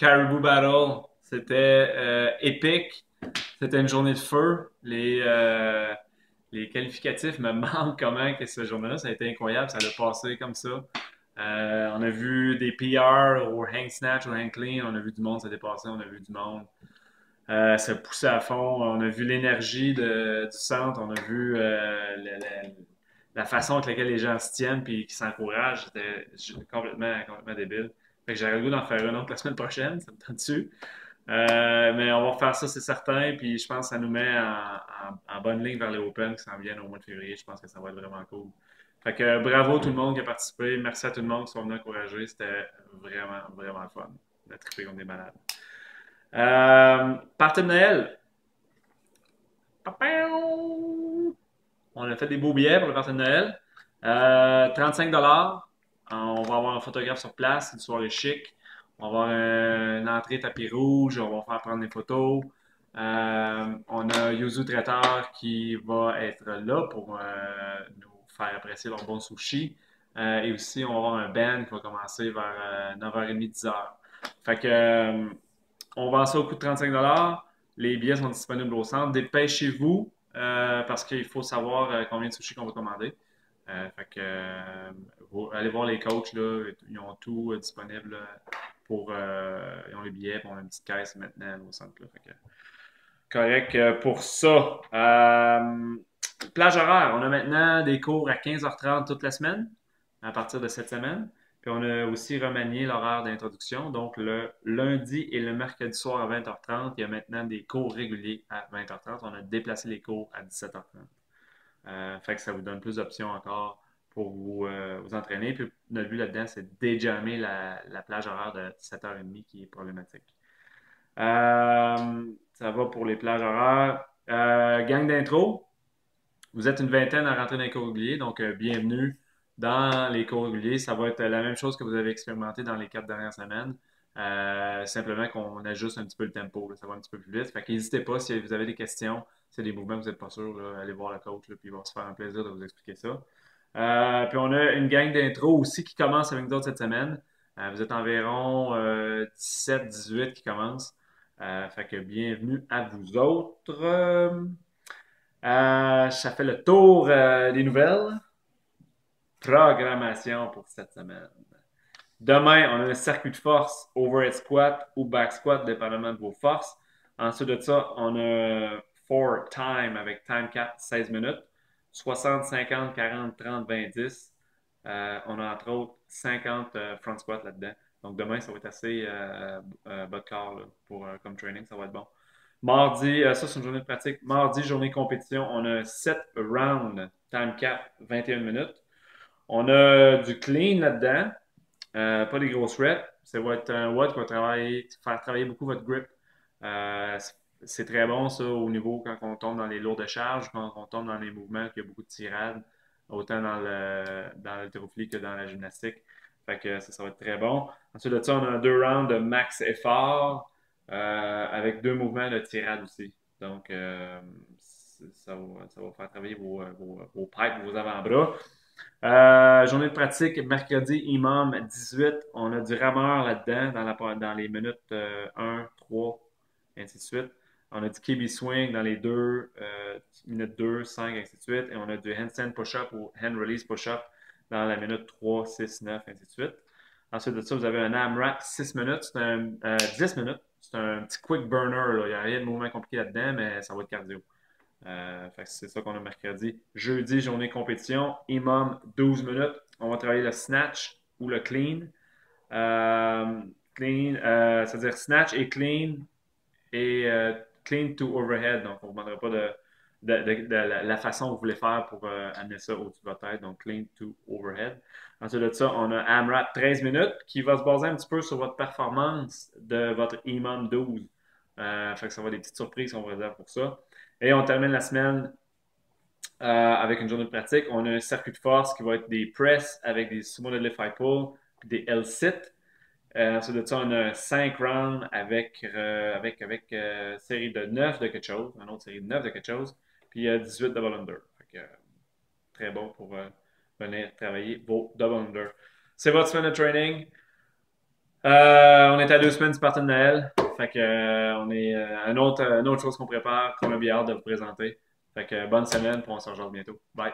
Caribou Battle, c'était épique. C'était une journée de feu. Les qualificatifs me manquent comment que cette journée-là. Ça a été incroyable. Ça a passé comme ça. On a vu des PR au hang snatch, au hang clean. On a vu du monde se dépasser. On a vu du monde se pousser à fond. On a vu l'énergie du centre. On a vu la façon avec laquelle les gens se tiennent puis qui s'encouragent. C'était complètement débile. Fait que j'aurais le goût d'en faire une autre la semaine prochaine. Ça me tente dessus. Mais on va refaire ça, c'est certain. Puis je pense que ça nous met en bonne ligne vers les Open qui s'en viennent au mois de février. Je pense que ça va être vraiment cool. Fait que bravo tout le monde qui a participé. Merci à tout le monde qui sont venus encourager. C'était vraiment le fun. On a trippé comme des malades. Partie de Noël. On a fait des beaux billets pour le party de Noël. 35 $. On va avoir un photographe sur place, une soirée chic. On va avoir une entrée tapis rouge, on va faire prendre des photos. On a Yuzu Traiteur qui va être là pour nous faire apprécier leur bon sushi. Et aussi, on va avoir un band qui va commencer vers 9h30, 10h. Fait que, on vend ça au coût de 35 $. Les billets sont disponibles au centre. Dépêchez-vous parce qu'il faut savoir combien de sushis qu'on va commander. Fait que, allez voir les coachs, là, ils ont tout disponible pour. Ils ont les billets, puis on a une petite caisse maintenant au centre. Là, fait que, correct pour ça. Plage horaire, on a maintenant des cours à 15h30 toute la semaine, à partir de cette semaine. Puis on a aussi remanié l'horaire d'introduction. Donc le lundi et le mercredi soir à 20h30, il y a maintenant des cours réguliers à 20h30. On a déplacé les cours à 17h30. Fait que ça vous donne plus d'options encore pour vous entraîner. Puis notre but là-dedans, c'est de déjammer la plage horaire de 7h30 qui est problématique. Ça va pour les plages horaires. Gang d'intro, vous êtes une vingtaine à rentrer dans les cours réguliers, donc bienvenue dans les cours réguliers. Ça va être la même chose que vous avez expérimenté dans les 4 dernières semaines. Simplement qu'on ajuste un petit peu le tempo, là. Ça va un petit peu plus vite. Fait qu'hésitez pas si vous avez des questions, si c'est des mouvements que vous n'êtes pas sûr, là, allez voir le coach, là, puis il va se faire un plaisir de vous expliquer ça. Puis on a une gang d'intro aussi qui commence avec nous autres cette semaine. Vous êtes environ 17-18 qui commencent. Fait que bienvenue à vous autres. Ça fait le tour des nouvelles. Programmation pour cette semaine. Demain, on a un circuit de force, overhead squat ou back squat, dépendamment de vos forces. Ensuite de ça, on a 4 time avec time cap 16 minutes, 60, 50, 40, 30, 20, 10. On a entre autres 50 front squat là-dedans. Donc demain, ça va être assez bas de corps là, pour, comme training, ça va être bon. Mardi, ça c'est une journée de pratique. Mardi, journée compétition, on a 7 rounds, time cap 21 minutes. On a du clean là-dedans. Pas des grosses reps. Ça va être un WOD qui va faire travailler beaucoup votre grip. Euh, c'est très bon, ça, au niveau quand on tombe dans les lourdes charges, quand on tombe dans les mouvements, qu'il y a beaucoup de tirades, autant dans l'haltérophilie que dans la gymnastique. Fait que ça va être très bon. Ensuite de ça, on a 2 rounds de max effort avec 2 mouvements de tirade aussi. Donc, ça va faire travailler vos pipes, vos avant-bras. Journée de pratique, mercredi, imam 18. On a du rameur là-dedans dans les minutes 1, 3, et ainsi de suite. On a du KB swing dans les minutes 2, 5, ainsi de suite. Et on a du handstand push-up ou hand release push-up dans la minute 3, 6, 9, ainsi de suite. Ensuite de ça, vous avez un AMRAP 6 minutes, 10 minutes. C'est un petit quick burner, là. Il n'y a rien de mouvement compliqué là-dedans, mais ça va être cardio. Fait que c'est ça qu'on a mercredi. Jeudi, journée compétition. Imam, 12 minutes. On va travailler le snatch ou le clean. Clean, c'est-à-dire snatch et clean to overhead. Donc, on ne vous demandera pas de la façon que vous voulez faire pour amener ça au-dessus de votre tête. Donc, clean to overhead. Ensuite de ça, on a AMRAP 13 minutes qui va se baser un petit peu sur votre performance de votre Imam 12. Fait que ça va être des petites surprises qu'on réserve pour ça. Et on termine la semaine avec une journée de pratique. On a un circuit de force qui va être des press avec des sumo deadlift high pull, puis des L-sit. Ensuite de ça, on a 5 rounds avec série de 9 de quelque chose, une autre série de 9 de quelque chose, puis 18 double under. Fait que, très bon pour venir travailler vos double under. C'est votre semaine de training. On est à 2 semaines du party de Noël. Fait que, on est une autre chose qu'on prépare, qu'on a bien hâte de vous présenter. Fait que bonne semaine, puis on se rejoint bientôt. Bye.